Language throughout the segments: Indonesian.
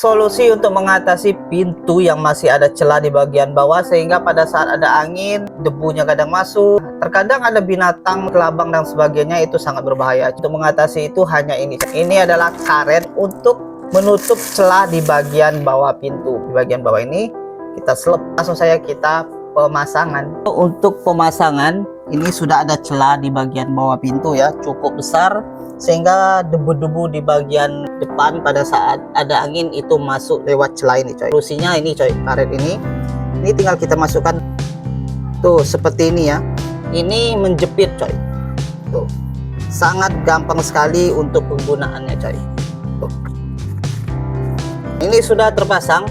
Solusi untuk mengatasi pintu yang masih ada celah di bagian bawah sehingga pada saat ada angin, debunya kadang masuk. Terkadang ada binatang, kelabang dan sebagainya, itu sangat berbahaya. Untuk mengatasi itu hanya ini. Ini adalah karet untuk menutup celah di bagian bawah pintu. Di bagian bawah ini kita selip. Langsung saja kita pemasangan. Untuk pemasangan ini sudah ada celah di bagian bawah pintu ya, cukup besar sehingga debu-debu di bagian depan pada saat ada angin itu masuk lewat celah ini coy. Solusinya ini coy, karet ini tinggal kita masukkan tuh seperti ini ya. Ini menjepit coy. Tuh. Sangat gampang sekali untuk penggunaannya coy. Tuh. Ini sudah terpasang.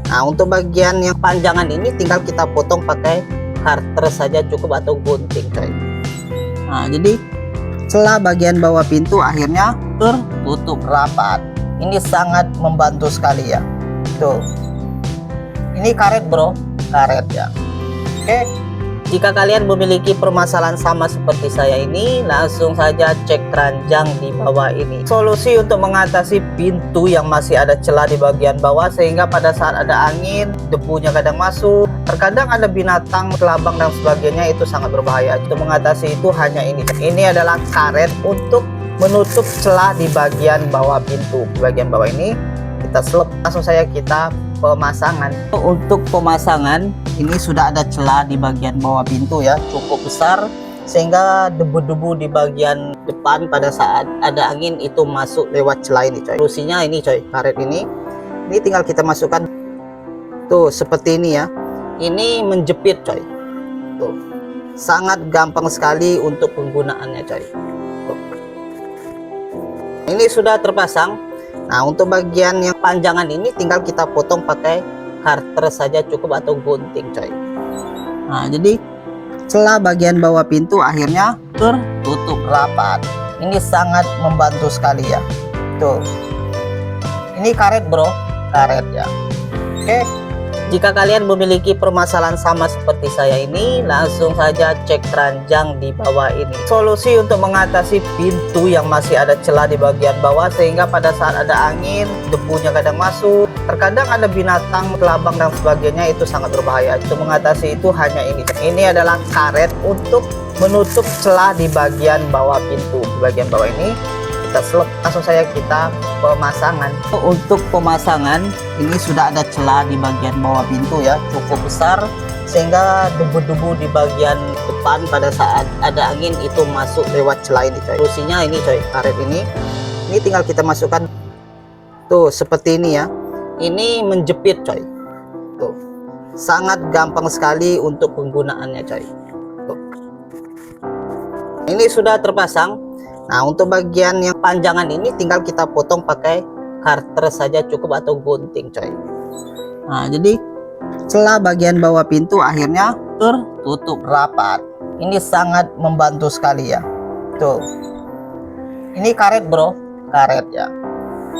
Nah, untuk bagian yang panjangan ini tinggal kita potong pakai cutter saja cukup atau gunting coy. Nah, jadi celah bagian bawah pintu akhirnya tertutup rapat. Ini sangat membantu sekali ya. Tuh. Ini karet bro, karet ya. Oke. Jika kalian memiliki permasalahan sama seperti saya ini, langsung saja cek keranjang di bawah ini. Solusi untuk mengatasi pintu yang masih ada celah di bagian bawah sehingga pada saat ada angin, debunya kadang masuk. Terkadang ada binatang, kelabang dan sebagainya, itu sangat berbahaya. Untuk mengatasi itu hanya ini. Ini adalah karet untuk menutup celah di bagian bawah pintu. Di bagian bawah ini kita selip. Langsung saja kita pemasangan. Untuk pemasangan ini sudah ada celah di bagian bawah pintu ya, cukup besar sehingga debu-debu di bagian depan pada saat ada angin itu masuk lewat celah ini coy. Solusinya ini coy, karet ini tinggal kita masukkan tuh seperti ini ya. Ini menjepit coy. Tuh. Sangat gampang sekali untuk penggunaannya coy. Tuh. Ini sudah terpasang. Nah, untuk bagian yang panjangan ini tinggal kita potong pakai cutter saja cukup atau gunting coy. Nah, jadi celah bagian bawah pintu akhirnya tertutup rapat. Ini sangat membantu sekali ya. Tuh. Ini karet bro, karet ya. Oke. Jika kalian memiliki permasalahan sama seperti saya ini, langsung saja cek keranjang di bawah ini. Solusi untuk mengatasi pintu yang masih ada celah di bagian bawah sehingga pada saat ada angin, debunya kadang masuk. Terkadang ada binatang, kelabang dan sebagainya, itu sangat berbahaya. Untuk mengatasi itu hanya ini. Ini adalah karet untuk menutup celah di bagian bawah pintu. Di bagian bawah ini kita selip. Langsung saja kita pemasangan. Untuk pemasangan ini sudah ada celah di bagian bawah pintu ya, cukup besar sehingga debu-debu di bagian depan pada saat ada angin itu masuk lewat celah ini coy. Solusinya ini coy, karet ini tinggal kita masukkan tuh seperti ini ya. Ini menjepit coy. Tuh. Sangat gampang sekali untuk penggunaannya coy. Tuh. Ini sudah terpasang. Nah, untuk bagian yang panjangan ini tinggal kita potong pakai cutter saja cukup atau gunting coy. Nah, jadi celah bagian bawah pintu akhirnya tertutup rapat. Ini sangat membantu sekali ya. Tuh. Ini karet bro, karet ya.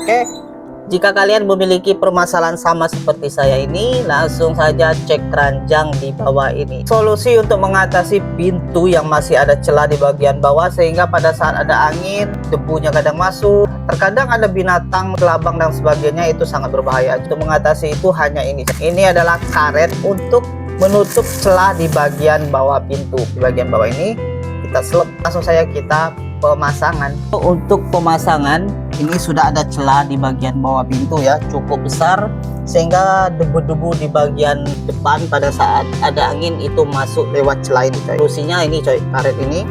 Oke. Jika kalian memiliki permasalahan sama seperti saya ini, langsung saja cek keranjang di bawah ini. Solusi untuk mengatasi pintu yang masih ada celah di bagian bawah sehingga pada saat ada angin, debunya kadang masuk. Terkadang ada binatang, kelabang dan sebagainya, itu sangat berbahaya. Untuk mengatasi itu hanya ini. Ini adalah karet untuk menutup celah di bagian bawah pintu. Di bagian bawah ini kita selip. Langsung saja kita pemasangan. Untuk pemasangan ini sudah ada celah di bagian bawah pintu ya, cukup besar sehingga debu-debu di bagian depan pada saat ada angin itu masuk lewat celah ini coy. Solusinya ini coy, karet ini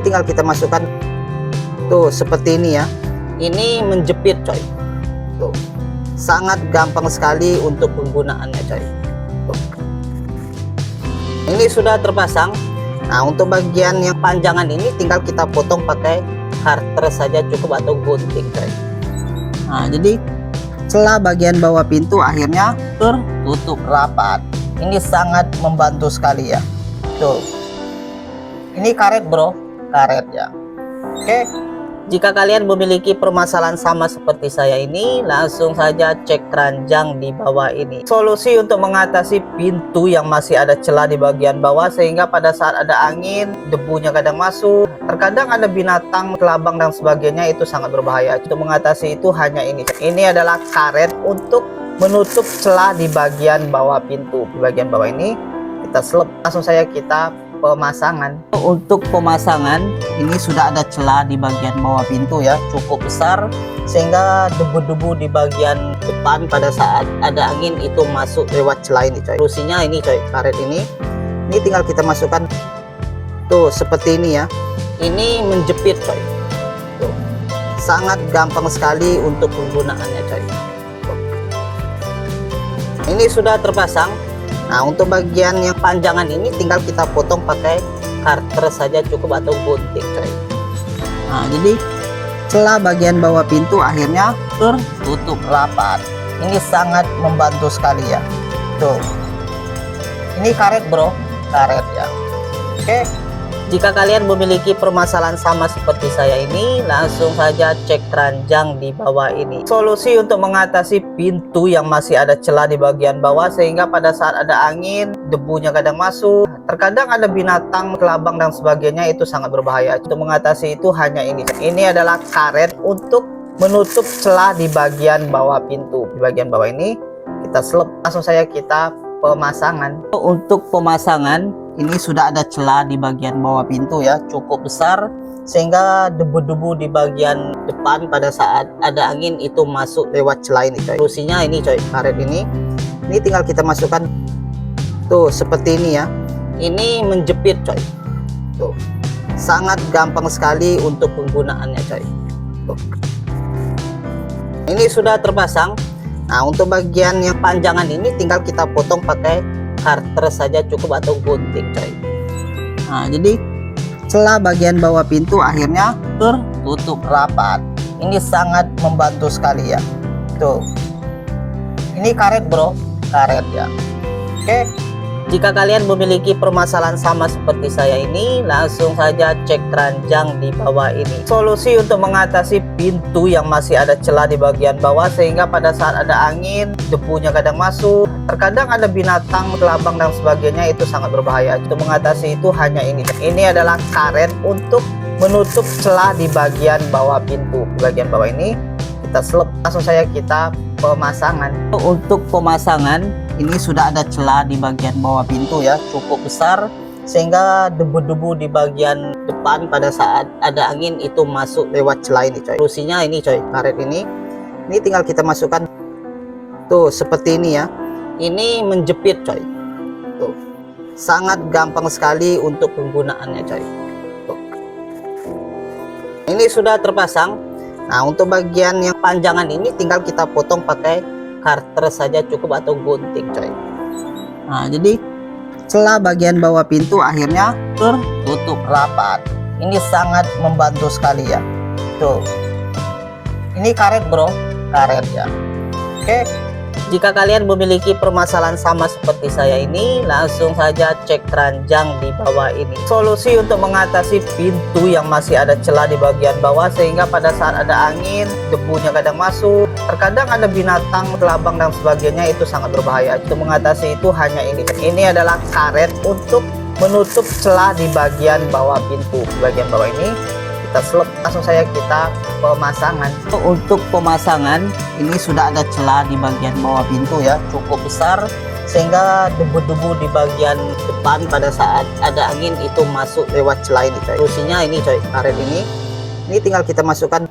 tinggal kita masukkan tuh seperti ini ya. Ini menjepit coy. Tuh. Sangat gampang sekali untuk penggunaannya coy. Tuh. Ini sudah terpasang. Nah, untuk bagian yang panjangan ini tinggal kita potong pakai cutter saja cukup atau gunting coy. Nah, jadi celah bagian bawah pintu akhirnya tertutup rapat. Ini sangat membantu sekali ya. Tuh. Ini karet bro, karet ya. Oke. Jika kalian memiliki permasalahan sama seperti saya ini, langsung saja cek keranjang di bawah ini. Solusi untuk mengatasi pintu yang masih ada celah di bagian bawah sehingga pada saat ada angin, debunya kadang masuk. Terkadang ada binatang, kelabang dan sebagainya, itu sangat berbahaya. Untuk mengatasi itu hanya ini. Ini adalah karet untuk menutup celah di bagian bawah pintu. Di bagian bawah ini kita selip. Langsung saja kita pemasangan. Untuk pemasangan ini sudah ada celah di bagian bawah pintu ya, cukup besar sehingga debu-debu di bagian depan pada saat ada angin itu masuk lewat celah ini coy. Solusinya ini coy, karet ini tinggal kita masukkan tuh seperti ini ya. Ini menjepit coy. Tuh. Sangat gampang sekali untuk penggunaannya coy. Tuh. Ini sudah terpasang. Nah, untuk bagian yang panjangan ini tinggal kita potong pakai karter saja cukup atau gunting coy. Nah, jadi celah bagian bawah pintu akhirnya tertutup rapat. Ini sangat membantu sekali ya. Tuh. Ini karet bro, karet ya. Oke. Jika kalian memiliki permasalahan sama seperti saya ini, langsung saja cek keranjang di bawah ini. Solusi untuk mengatasi pintu yang masih ada celah di bagian bawah sehingga pada saat ada angin, debunya kadang masuk. Terkadang ada binatang, kelabang dan sebagainya, itu sangat berbahaya. Untuk mengatasi itu hanya ini. Ini adalah karet untuk menutup celah di bagian bawah pintu. Di bagian bawah ini kita selip. Langsung saja kita pemasangan. Untuk pemasangan ini sudah ada celah di bagian bawah pintu ya, cukup besar sehingga debu-debu di bagian depan pada saat ada angin itu masuk lewat celah ini coy. Solusinya ini coy, karet ini tinggal kita masukkan tuh seperti ini ya. Ini menjepit coy. Tuh. Sangat gampang sekali untuk penggunaannya coy. Tuh. Ini sudah terpasang. Nah, untuk bagian yang panjangan ini tinggal kita potong pakai karter saja cukup atau gunting coy. Nah, jadi celah bagian bawah pintu akhirnya tertutup rapat. Ini sangat membantu sekali ya. Tuh. Ini karet bro, karet ya. Oke. Jika kalian memiliki permasalahan sama seperti saya ini, langsung saja cek keranjang di bawah ini. Solusi untuk mengatasi pintu yang masih ada celah di bagian bawah sehingga pada saat ada angin, debunya kadang masuk. Terkadang ada binatang, kelabang dan sebagainya, itu sangat berbahaya. Untuk mengatasi itu hanya ini. Ini adalah karet untuk menutup celah di bagian bawah pintu. Di bagian bawah ini kita selip. Langsung saja kita pemasangan. Untuk pemasangan ini sudah ada celah di bagian bawah pintu ya, cukup besar sehingga debu-debu di bagian depan pada saat ada angin itu masuk lewat celah ini coy. Solusinya ini coy, karet ini tinggal kita masukkan tuh seperti ini ya. Ini menjepit coy. Tuh. Sangat gampang sekali untuk penggunaannya coy. Tuh. Ini sudah terpasang. Nah, untuk bagian yang panjangan ini tinggal kita potong pakai karter saja cukup atau gunting coy. Nah, jadi celah bagian bawah pintu akhirnya tertutup rapat. Ini sangat membantu sekali ya. Tuh. Ini karet bro, karet ya. Oke. Jika kalian memiliki permasalahan sama seperti saya ini, langsung saja cek keranjang di bawah ini. Solusi untuk mengatasi pintu yang masih ada celah di bagian bawah sehingga pada saat ada angin, debunya kadang masuk. Terkadang ada binatang, kelabang dan sebagainya, itu sangat berbahaya. Untuk mengatasi itu hanya ini. Ini adalah karet untuk menutup celah di bagian bawah pintu. Di bagian bawah ini kita selip. Langsung saja kita pemasangan. Untuk pemasangan ini sudah ada celah di bagian bawah pintu ya, cukup besar sehingga debu-debu di bagian depan pada saat ada angin itu masuk lewat celah ini coy. Solusinya ini coy, karet ini tinggal kita masukkan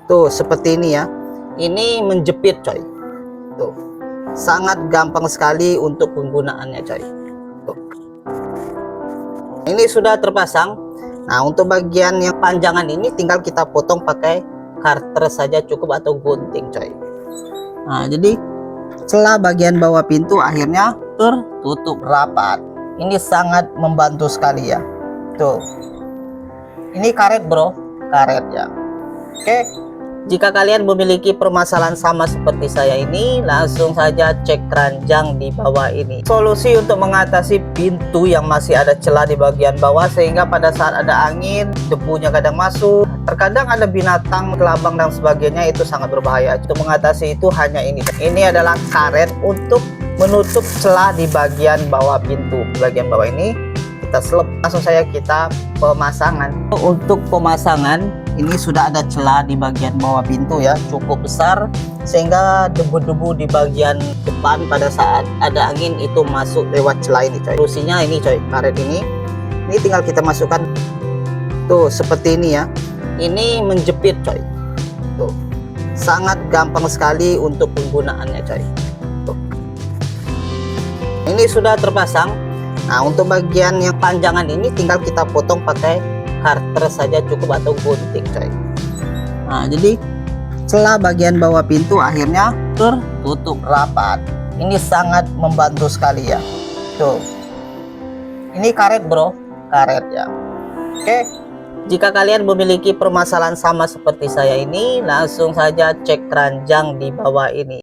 tuh seperti ini ya. Ini menjepit coy. Tuh. Sangat gampang sekali untuk penggunaannya coy. Tuh. Ini sudah terpasang. Nah, untuk bagian yang panjangan ini tinggal kita potong pakai karter saja cukup atau gunting coy. Nah, jadi celah bagian bawah pintu akhirnya tertutup rapat. Ini sangat membantu sekali ya. Tuh. Ini karet bro, karet ya. Oke. Jika kalian memiliki permasalahan sama seperti saya ini, langsung saja cek keranjang di bawah ini. Solusi untuk mengatasi pintu yang masih ada celah di bagian bawah, sehingga pada saat ada angin, debunya kadang masuk, terkadang ada binatang, kelabang dan sebagainya, itu sangat berbahaya. Untuk mengatasi itu hanya ini. Ini adalah karet untuk menutup celah di bagian bawah pintu. Di bagian bawah ini kita selip, langsung saja kita pemasangan. Untuk pemasangan, ini sudah ada celah di bagian bawah pintu ya, cukup besar sehingga debu-debu di bagian depan pada saat ada angin itu masuk lewat celah ini coy. Solusinya ini coy, karet ini tinggal kita masukkan tuh seperti ini ya. Ini menjepit coy, tuh sangat gampang sekali untuk penggunaannya coy. Tuh. Ini sudah terpasang. Nah, untuk bagian yang panjangan ini tinggal kita potong pakai karter saja cukup atau gunting coy. Nah, jadi celah bagian bawah pintu akhirnya tertutup rapat. Ini sangat membantu sekali ya. Tuh. Ini karet bro, karet ya. Oke. Jika kalian memiliki permasalahan sama seperti saya ini, langsung saja cek keranjang di bawah ini.